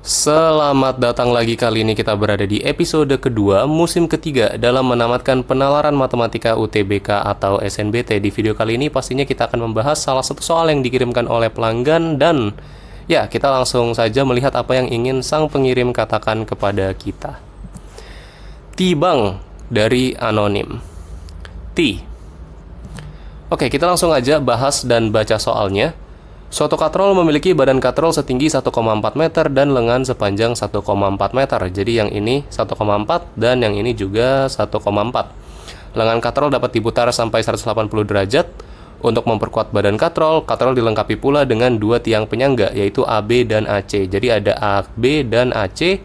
Selamat datang lagi. Kali ini kita berada di episode kedua, musim ketiga dalam menamatkan penalaran matematika UTBK atau SNBT. Di video kali ini pastinya kita akan membahas salah satu soal yang dikirimkan oleh pelanggan. Dan ya, kita langsung saja melihat apa yang ingin sang pengirim katakan kepada kita. Tibang dari anonim T. Oke, kita langsung aja bahas dan baca soalnya. Suatu katrol memiliki badan katrol setinggi 1,4 meter dan lengan sepanjang 1,4 meter. Jadi yang ini 1,4 dan yang ini juga 1,4. Lengan katrol dapat diputar sampai 180 derajat. Untuk memperkuat badan katrol, katrol dilengkapi pula dengan dua tiang penyangga, yaitu AB dan AC. Jadi ada AB dan AC,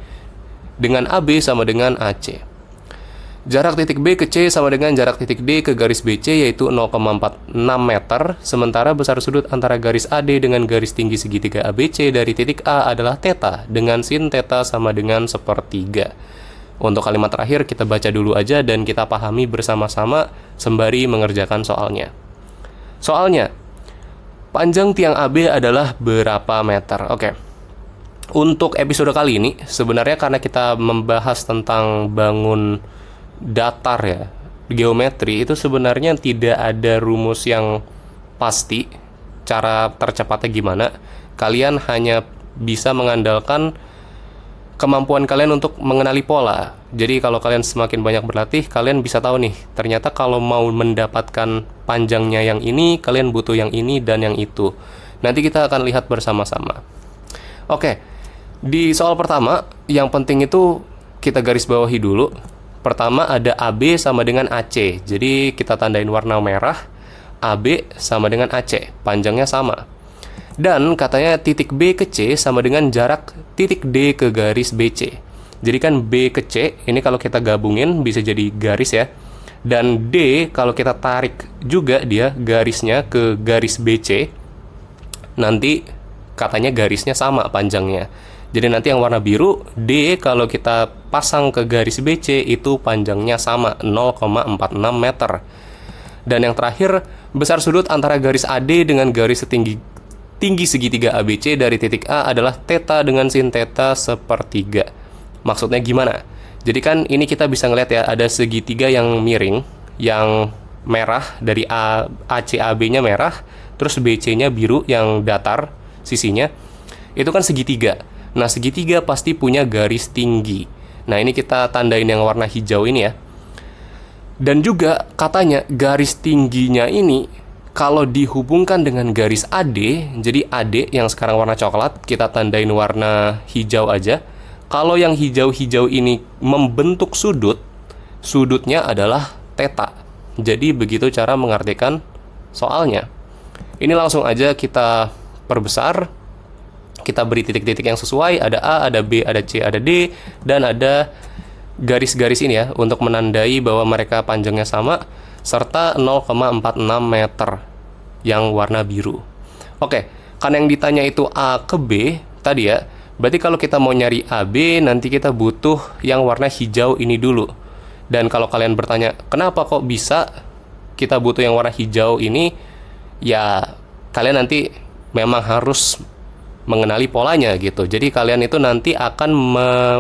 dengan AB sama dengan AC. Jarak titik B ke C sama dengan jarak titik D ke garis BC, yaitu 0,46 meter. Sementara besar sudut antara garis AD dengan garis tinggi segitiga ABC dari titik A adalah θ, dengan sin θ sama dengan 1/3. Untuk kalimat terakhir kita baca dulu aja dan kita pahami bersama-sama sembari mengerjakan soalnya. Soalnya, panjang tiang AB adalah berapa meter? Oke. Untuk episode kali ini, sebenarnya karena kita membahas tentang bangun datar ya, geometri, itu sebenarnya tidak ada rumus yang pasti cara tercepatnya gimana. Kalian hanya bisa mengandalkan kemampuan kalian untuk mengenali pola. Jadi kalau kalian semakin banyak berlatih, kalian bisa tahu nih, ternyata kalau mau mendapatkan panjangnya yang ini, kalian butuh yang ini dan yang itu. Nanti kita akan lihat bersama-sama. Oke, di soal pertama yang penting itu kita garis bawahi dulu. Pertama ada AB sama dengan AC. Jadi kita tandain warna merah. AB sama dengan AC, panjangnya sama. Dan katanya titik B ke C sama dengan jarak titik D ke garis BC. Jadi kan B ke C, ini kalau kita gabungin bisa jadi garis ya. Dan D kalau kita tarik juga dia garisnya ke garis BC, nanti katanya garisnya sama panjangnya. Jadi nanti yang warna biru, D kalau kita pasang ke garis BC itu panjangnya sama, 0,46 meter. Dan yang terakhir, besar sudut antara garis AD dengan garis tinggi segitiga ABC dari titik A adalah θ dengan sin θ 1/3. Maksudnya gimana? Jadi kan ini kita bisa ngeliat ya, ada segitiga yang miring, yang merah, dari ACAB-nya merah, terus BC-nya biru yang datar sisinya. Itu kan segitiga. Nah, segitiga pasti punya garis tinggi. Nah, ini kita tandain yang warna hijau ini ya. Dan juga katanya garis tingginya ini kalau dihubungkan dengan garis AD, jadi AD yang sekarang warna coklat, kita tandain warna hijau aja. Kalau yang hijau-hijau ini membentuk sudut, sudutnya adalah θ. Jadi begitu cara mengartikan soalnya. Ini langsung aja kita perbesar. Kita beri titik-titik yang sesuai, ada A, ada B, ada C, ada D, dan ada garis-garis ini ya, untuk menandai bahwa mereka panjangnya sama, serta 0,46 meter yang warna biru. Oke, karena yang ditanya itu A ke B tadi ya, berarti kalau kita mau nyari AB, nanti kita butuh yang warna hijau ini dulu. Dan kalau kalian bertanya, kenapa kok bisa kita butuh yang warna hijau ini? Ya, kalian nanti memang harus mengenali polanya gitu. Jadi kalian itu nanti akan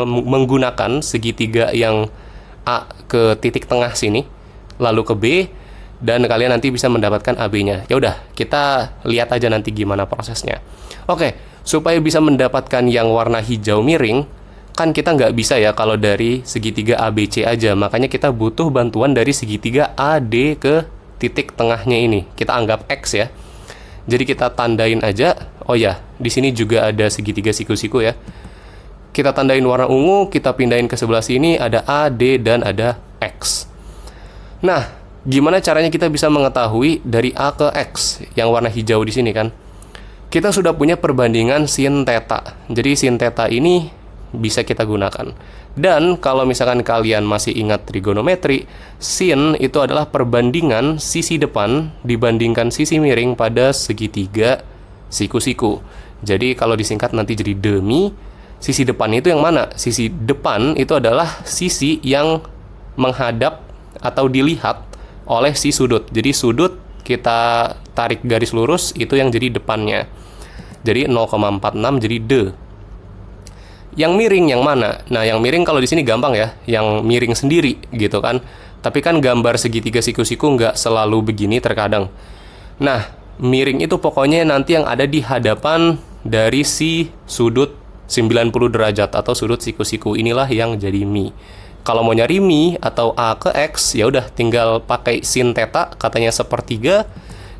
menggunakan segitiga yang A ke titik tengah sini, lalu ke B, dan kalian nanti bisa mendapatkan AB-nya. Ya udah, kita lihat aja nanti gimana prosesnya. Oke, supaya bisa mendapatkan yang warna hijau miring, kan kita nggak bisa ya kalau dari segitiga ABC aja. Makanya kita butuh bantuan dari segitiga AD ke titik tengahnya ini. Kita anggap X ya. Jadi kita tandain aja. Oh ya, di sini juga ada segitiga siku-siku ya. Kita tandain warna ungu, kita pindahin ke sebelah sini, ada A, D, dan ada X. Nah, gimana caranya kita bisa mengetahui dari A ke X yang warna hijau di sini kan? Kita sudah punya perbandingan sin θ. Jadi sin θ ini bisa kita gunakan. Dan kalau misalkan kalian masih ingat trigonometri, sin itu adalah perbandingan sisi depan dibandingkan sisi miring pada segitiga siku-siku. Jadi kalau disingkat nanti jadi demi, sisi depan itu yang mana? Sisi depan itu adalah sisi yang menghadap atau dilihat oleh si sudut. Jadi sudut kita tarik garis lurus, itu yang jadi depannya. Jadi 0,46 jadi D. Yang miring yang mana? Nah, yang miring kalau di sini gampang ya, yang miring sendiri gitu kan. Tapi kan gambar segitiga siku-siku nggak selalu begini terkadang. Nah, miring itu pokoknya nanti yang ada di hadapan dari si sudut 90 derajat atau sudut siku-siku, inilah yang jadi mi. Kalau mau nyari mi atau a ke x, ya udah tinggal pakai sin theta, katanya sepertiga.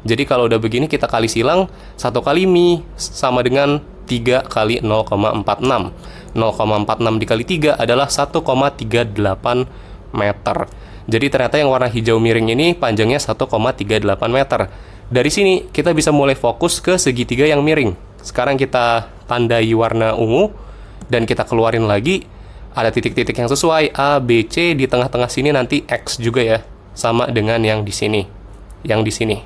Jadi kalau udah begini kita kali silang, 1 kali mi sama dengan 3 kali 0,46. 0,46 dikali 3 adalah 1,38 meter. Jadi ternyata yang warna hijau miring ini panjangnya 1,38 meter. Dari sini kita bisa mulai fokus ke segitiga yang miring. Sekarang kita tandai warna ungu dan kita keluarin lagi. Ada titik-titik yang sesuai, A, B, C, di tengah-tengah sini nanti X juga ya. Sama dengan yang di sini. Yang di sini.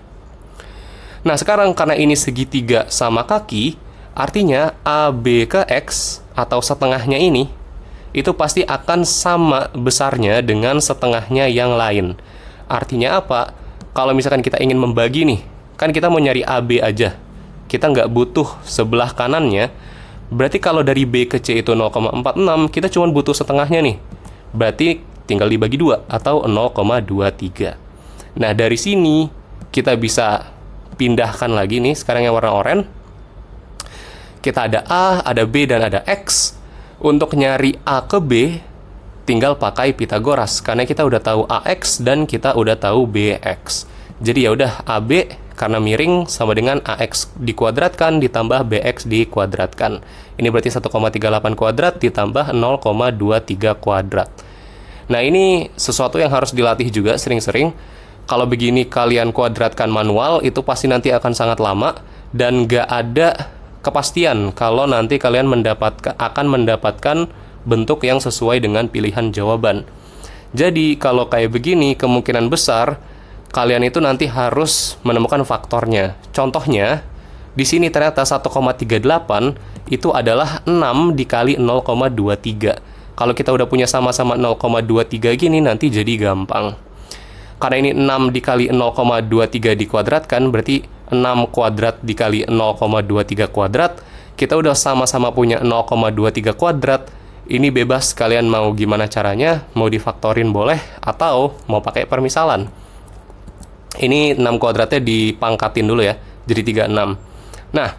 Nah, sekarang karena ini segitiga sama kaki, artinya A, B ke X atau setengahnya ini, itu pasti akan sama besarnya dengan setengahnya yang lain. Artinya apa? Kalau misalkan kita ingin membagi nih, kan kita mau nyari AB aja. Kita nggak butuh sebelah kanannya. Berarti kalau dari B ke C itu 0,46, kita cuma butuh setengahnya nih. Berarti tinggal dibagi 2 atau 0,23. Nah, dari sini kita bisa pindahkan lagi nih, sekarang yang warna oranye. Kita ada A, ada B, dan ada X. Untuk nyari A ke B, tinggal pakai Pitagoras, karena kita udah tahu AX dan kita udah tahu BX. Jadi ya udah, AB karena miring sama dengan AX dikuadratkan ditambah BX dikuadratkan. Ini berarti 1,38 kuadrat ditambah 0,23 kuadrat. Nah, ini sesuatu yang harus dilatih juga sering-sering. Kalau begini kalian kuadratkan manual, itu pasti nanti akan sangat lama dan nggak ada kepastian kalau nanti kalian akan mendapatkan bentuk yang sesuai dengan pilihan jawaban. Jadi kalau kayak begini, kemungkinan besar kalian itu nanti harus menemukan faktornya. Contohnya, di sini ternyata 1,38 itu adalah 6 dikali 0,23. Kalau kita udah punya sama-sama 0,23 gini, nanti jadi gampang. Karena ini 6 dikali 0,23 dikuadratkan, berarti 6 kuadrat dikali 0,23 kuadrat. Kita udah sama-sama punya 0,23 kuadrat. Ini bebas kalian mau gimana caranya, mau difaktorin boleh, atau mau pakai permisalan. Ini 6 kuadratnya dipangkatin dulu ya, jadi 36. Nah,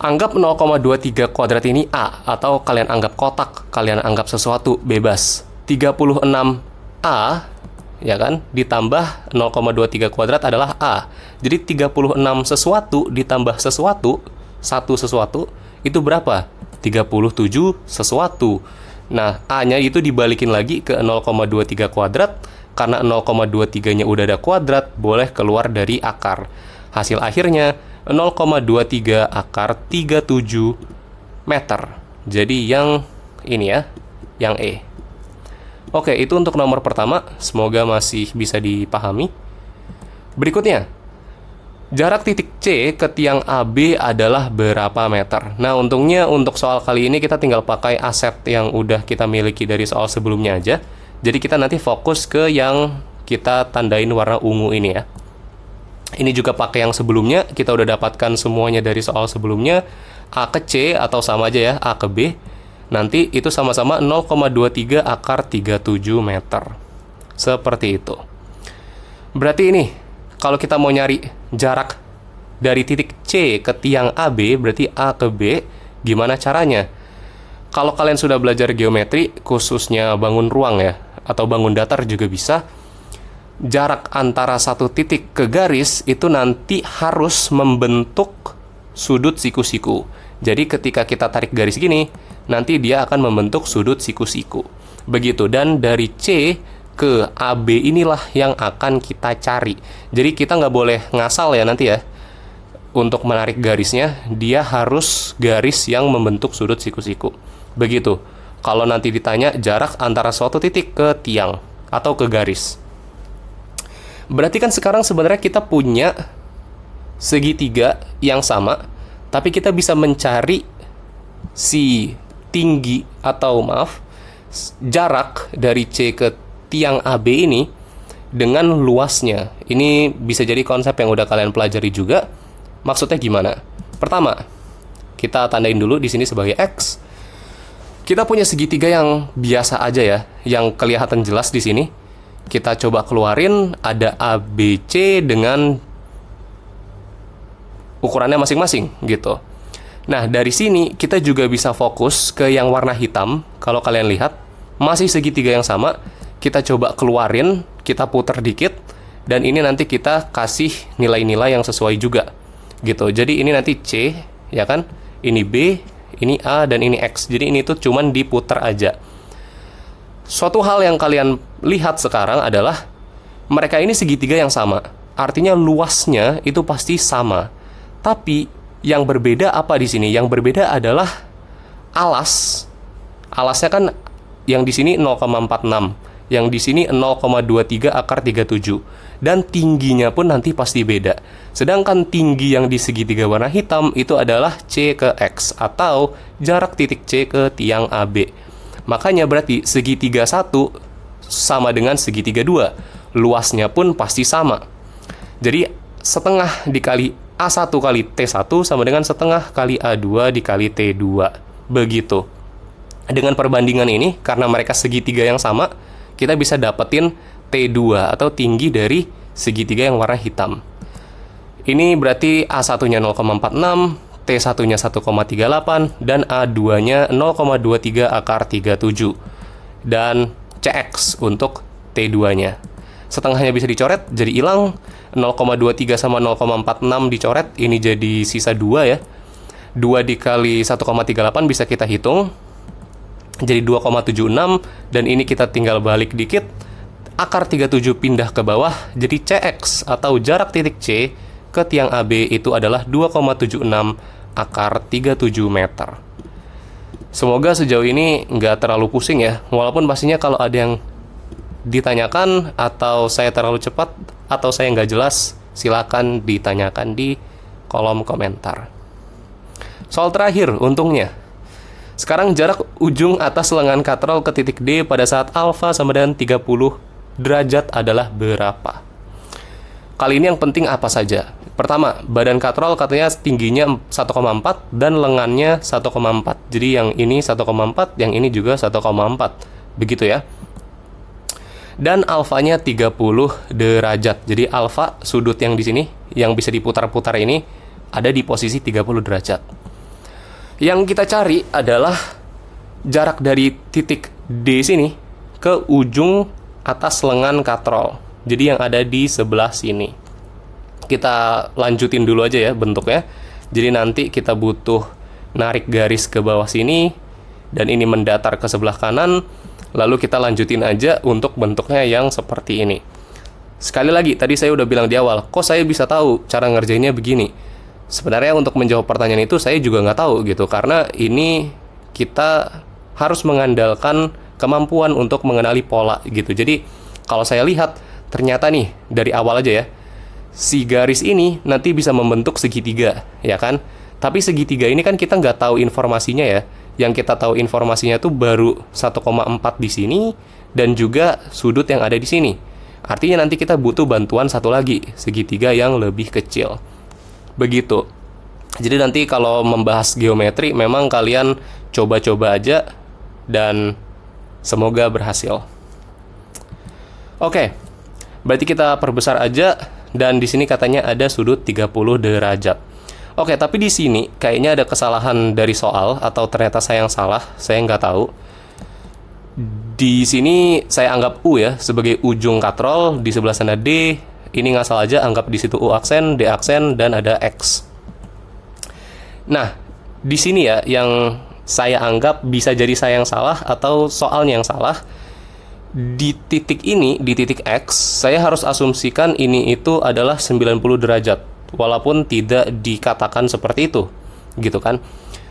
anggap 0,23 kuadrat ini A, atau kalian anggap kotak, kalian anggap sesuatu, bebas. 36A, ya kan, ditambah 0,23 kuadrat adalah A. Jadi 36 sesuatu ditambah sesuatu, satu sesuatu, itu berapa? 37 sesuatu. Nah, A-nya itu dibalikin lagi ke 0,23 kuadrat. Karena 0,23-nya udah ada kuadrat, boleh keluar dari akar. Hasil akhirnya 0,23 akar 37 meter. Jadi yang ini ya, yang E. Oke, itu untuk nomor pertama. Semoga masih bisa dipahami. Berikutnya, jarak titik C ke tiang AB adalah berapa meter? Nah, untungnya untuk soal kali ini kita tinggal pakai aset yang udah kita miliki dari soal sebelumnya aja. Jadi kita nanti fokus ke yang kita tandain warna ungu ini ya. Ini juga pakai yang sebelumnya, kita udah dapatkan semuanya dari soal sebelumnya. A ke C atau sama aja ya, A ke B. Nanti itu sama-sama 0,23 akar 37 meter. Seperti itu. Berarti ini, kalau kita mau nyari jarak dari titik C ke tiang AB, berarti A ke B, gimana caranya? Kalau kalian sudah belajar geometri, khususnya bangun ruang ya, atau bangun datar juga bisa, jarak antara satu titik ke garis itu nanti harus membentuk sudut siku-siku. Jadi ketika kita tarik garis gini, nanti dia akan membentuk sudut siku-siku. Begitu, dan dari C ke AB inilah yang akan kita cari. Jadi kita nggak boleh ngasal ya nanti ya. Untuk menarik garisnya, dia harus garis yang membentuk sudut siku-siku. Begitu. Kalau nanti ditanya jarak antara suatu titik ke tiang atau ke garis. Berarti kan sekarang sebenarnya kita punya segitiga yang sama, tapi kita bisa mencari si tinggi atau jarak dari C ke tiang AB ini dengan luasnya. Ini bisa jadi konsep yang udah kalian pelajari juga. Maksudnya gimana? Pertama, kita tandain dulu di sini sebagai X. Kita punya segitiga yang biasa aja ya, yang kelihatan jelas di sini. Kita coba keluarin, ada ABC dengan ukurannya masing-masing gitu. Nah, dari sini kita juga bisa fokus ke yang warna hitam. Kalau kalian lihat, masih segitiga yang sama. Kita coba keluarin, kita putar dikit, dan ini nanti kita kasih nilai-nilai yang sesuai juga gitu. Jadi ini nanti C, ya kan? Ini B, ini A, dan ini X. Jadi ini tuh cuman diputar aja. Suatu hal yang kalian lihat sekarang adalah mereka ini segitiga yang sama. Artinya luasnya itu pasti sama. Tapi yang berbeda apa di sini? Yang berbeda adalah alas. Alasnya kan yang di sini 0,46, yang di sini 0,23 akar 37. Dan tingginya pun nanti pasti beda. Sedangkan tinggi yang di segitiga warna hitam itu adalah C ke X atau jarak titik C ke tiang AB. Makanya berarti segitiga 1 sama dengan segitiga 2. Luasnya pun pasti sama. Jadi setengah dikali A1 kali T1 sama dengan setengah kali A2 dikali T2. Begitu. Dengan perbandingan ini, karena mereka segitiga yang sama, kita bisa dapetin T2 atau tinggi dari segitiga yang warna hitam. Ini berarti A1-nya 0,46, T1-nya 1,38, dan A2-nya 0,23 akar 37. Dan CX untuk T2-nya. Setengahnya bisa dicoret, jadi hilang. 0,23 sama 0,46 dicoret, ini jadi sisa 2 ya. 2 dikali 1,38 bisa kita hitung. Jadi 2,76, dan ini kita tinggal balik dikit. Akar 37 pindah ke bawah, jadi CX atau jarak titik C ke tiang AB itu adalah 2,76 akar 37 meter. Semoga sejauh ini nggak terlalu pusing ya, walaupun pastinya kalau ada yang ditanyakan atau saya terlalu cepat atau saya nggak jelas, silakan ditanyakan di kolom komentar. Soal terakhir, untungnya. Sekarang jarak ujung atas lengan katrol ke titik D pada saat alfa sama dengan 30 derajat adalah berapa? Kali ini yang penting apa saja? Pertama, badan katrol katanya tingginya 1,4 dan lengannya 1,4. Jadi yang ini 1,4, yang ini juga 1,4. Begitu ya. Dan alfanya 30 derajat. Jadi alfa sudut yang di sini yang bisa diputar-putar ini ada di posisi 30 derajat. Yang kita cari adalah jarak dari titik D sini ke ujung atas lengan katrol. Jadi yang ada di sebelah sini. Kita lanjutin dulu aja ya bentuknya. Jadi nanti kita butuh narik garis ke bawah sini dan ini mendatar ke sebelah kanan. Lalu kita lanjutin aja untuk bentuknya yang seperti ini. Sekali lagi, tadi saya udah bilang di awal, kok saya bisa tahu cara ngerjainnya begini? Sebenarnya untuk menjawab pertanyaan itu saya juga nggak tahu gitu, karena ini kita harus mengandalkan kemampuan untuk mengenali pola gitu. Jadi kalau saya lihat, ternyata nih dari awal aja ya, si garis ini nanti bisa membentuk segitiga, ya kan? Tapi segitiga ini kan kita nggak tahu informasinya ya. Yang kita tahu informasinya tuh baru 1,4 di sini dan juga sudut yang ada di sini. Artinya nanti kita butuh bantuan satu lagi, segitiga yang lebih kecil. Begitu. Jadi nanti kalau membahas geometri memang kalian coba-coba aja dan semoga berhasil. Oke. Berarti kita perbesar aja dan di sini katanya ada sudut 30 derajat. Oke, tapi di sini kayaknya ada kesalahan dari soal atau ternyata saya yang salah, saya nggak tahu. Di sini saya anggap U ya sebagai ujung katrol, di sebelah sana D. Ini ngasal aja, anggap di situ U aksen, D aksen, dan ada X. Nah, di sini ya yang saya anggap bisa jadi saya yang salah atau soalnya yang salah. Di titik ini, di titik X, saya harus asumsikan ini itu adalah 90 derajat. Walaupun tidak dikatakan seperti itu, gitu kan.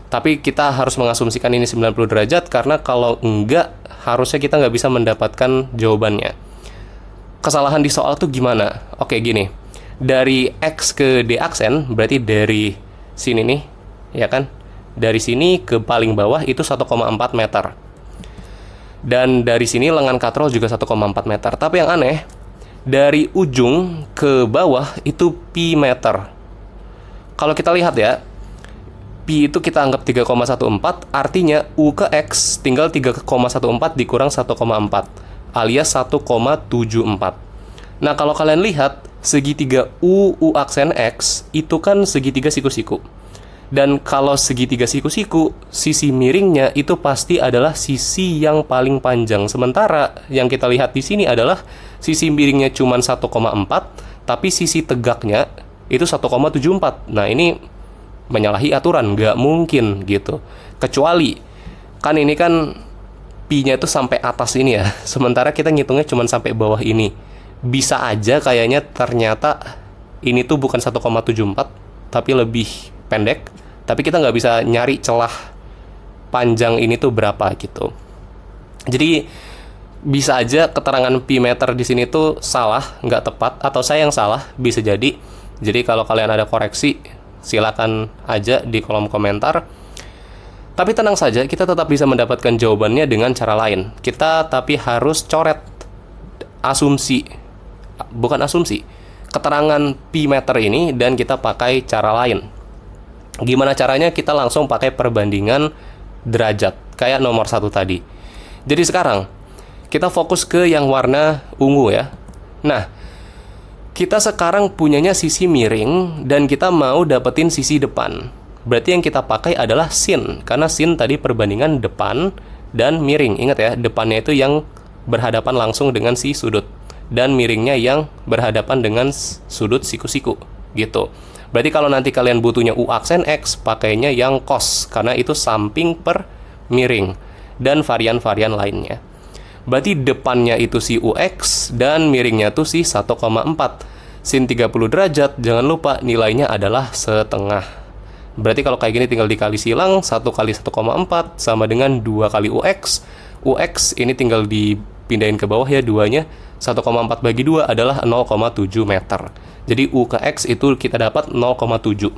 Tapi kita harus mengasumsikan ini 90 derajat, karena kalau enggak, harusnya kita nggak bisa mendapatkan jawabannya. Kesalahan di soal tuh gimana? Oke, gini. Dari X ke D aksen, berarti dari sini nih, ya kan? Dari sini ke paling bawah itu 1,4 meter. Dan dari sini lengan katrol juga 1,4 meter. Tapi yang aneh, dari ujung ke bawah itu pi meter. Kalau kita lihat ya, Pi itu kita anggap 3,14, artinya U ke X tinggal 3,14 dikurang 1,4, alias 1,74. Nah, kalau kalian lihat, segitiga U aksen X itu kan segitiga siku-siku. Dan kalau segitiga siku-siku, sisi miringnya itu pasti adalah sisi yang paling panjang. Sementara yang kita lihat di sini adalah sisi miringnya cuma 1,4, tapi sisi tegaknya itu 1,74. Nah, ini menyalahi aturan, nggak mungkin gitu. Kecuali kan ini kan pi-nya itu sampai atas ini ya, sementara kita ngitungnya cuma sampai bawah ini. Bisa aja kayaknya ternyata ini tuh bukan 1,74 tapi lebih pendek, tapi kita nggak bisa nyari celah panjang ini tuh berapa gitu. Jadi bisa aja keterangan pi meter di sini tuh salah, nggak tepat, atau saya yang salah, bisa jadi. Jadi kalau kalian ada koreksi, silakan aja di kolom komentar. Tapi tenang saja, kita tetap bisa mendapatkan jawabannya dengan cara lain. Kita tapi harus coret keterangan pi meter ini, dan kita pakai cara lain. Gimana caranya? Kita langsung pakai perbandingan derajat, kayak nomor 1 tadi. Jadi sekarang, kita fokus ke yang warna ungu ya. Nah, kita sekarang punyanya sisi miring dan kita mau dapetin sisi depan. Berarti yang kita pakai adalah sin, karena sin tadi perbandingan depan dan miring. Ingat ya, depannya itu yang berhadapan langsung dengan si sudut, dan miringnya yang berhadapan dengan sudut siku-siku gitu. Berarti kalau nanti kalian butuhnya U aksen X, pakainya yang cos, karena itu samping per miring, dan varian-varian lainnya. Berarti depannya itu si UX dan miringnya tuh si 1,4. Sin 30 derajat, jangan lupa nilainya adalah setengah. Berarti kalau kayak gini tinggal dikali silang, 1 kali 1,4 sama dengan 2 kali UX. UX ini tinggal dipindahin ke bawah ya, 2-nya. 1,4 bagi 2 adalah 0,7 meter. Jadi U ke X itu kita dapat 0,7.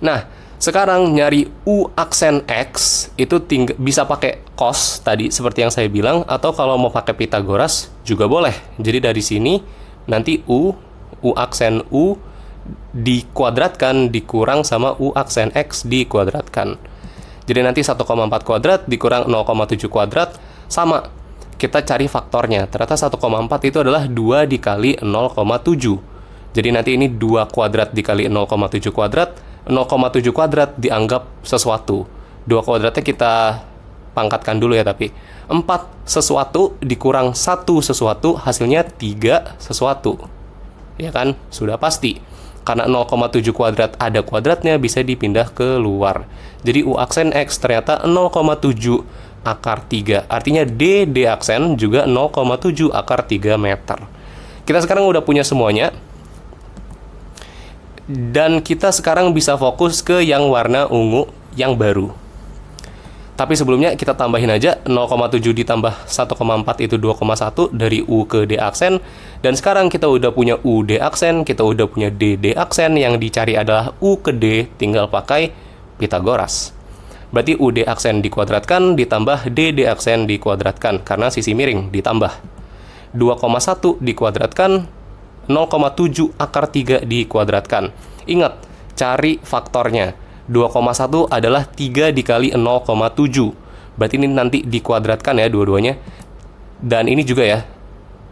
Nah, sekarang nyari U aksen X itu bisa pakai cos tadi seperti yang saya bilang, atau kalau mau pakai Pythagoras juga boleh. Jadi dari sini nanti U aksen U dikuadratkan dikurang sama U aksen X dikuadratkan. Jadi nanti 1,4 kuadrat dikurang 0,7 kuadrat sama. Kita cari faktornya. Ternyata 1,4 itu adalah 2 dikali 0,7. Jadi nanti ini 2 kuadrat dikali 0,7 kuadrat. 0,7 kuadrat dianggap sesuatu. 2 kuadratnya kita pangkatkan dulu ya, tapi 4 sesuatu dikurang 1 sesuatu, hasilnya 3 sesuatu. Ya kan? Sudah pasti. Karena 0,7 kuadrat ada kuadratnya, bisa dipindah ke luar. Jadi U aksen X ternyata 0,7 akar 3. Artinya D aksen juga 0,7 akar 3 meter. Kita sekarang udah punya semuanya. Dan kita sekarang bisa fokus ke yang warna ungu yang baru. Tapi sebelumnya kita tambahin aja 0,7 ditambah 1,4 itu 2,1 dari U ke D aksen. Dan sekarang kita udah punya U D aksen, kita udah punya D aksen. Yang dicari adalah U ke D, tinggal pakai Pythagoras. Berarti U D aksen dikuadratkan ditambah D aksen dikuadratkan, karena sisi miring ditambah. 2,1 dikuadratkan, 0,7 akar 3 dikuadratkan. Ingat, cari faktornya. 2,1 adalah 3 dikali 0,7. Berarti ini nanti dikuadratkan ya dua-duanya. Dan ini juga ya,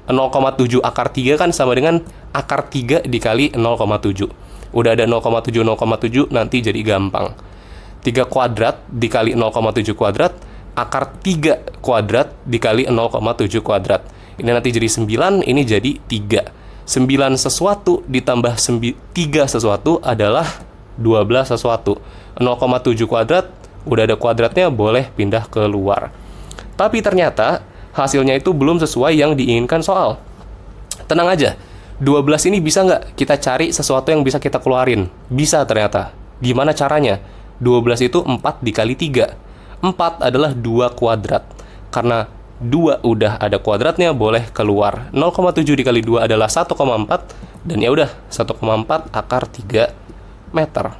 0,7 akar 3 kan sama dengan akar 3 dikali 0,7. Udah ada 0,7 nanti jadi gampang. 3 kuadrat dikali 0,7 kuadrat, akar 3 kuadrat dikali 0,7 kuadrat. Ini nanti jadi 9, ini jadi 3. 9 sesuatu ditambah 3 sesuatu adalah 12 sesuatu. 0,7 kuadrat, udah ada kuadratnya, boleh pindah ke luar. Tapi ternyata hasilnya itu belum sesuai yang diinginkan soal. Tenang aja, 12 ini bisa nggak kita cari sesuatu yang bisa kita keluarin? Bisa ternyata. Gimana caranya? 12 itu 4 dikali 3. 4 adalah 2 kuadrat. Karena 2 udah ada kuadratnya, boleh keluar. 0,7 dikali 2 adalah 1,4. Dan ya udah, 1,4 akar 3 meter.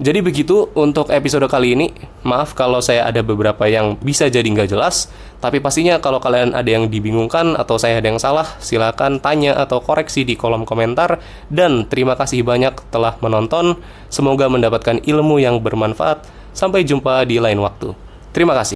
Jadi begitu untuk episode kali ini. Maaf kalau saya ada beberapa yang bisa jadi nggak jelas, tapi pastinya kalau kalian ada yang dibingungkan atau saya ada yang salah, silakan tanya atau koreksi di kolom komentar. Dan terima kasih banyak telah menonton. Semoga mendapatkan ilmu yang bermanfaat. Sampai jumpa di lain waktu. Terima kasih.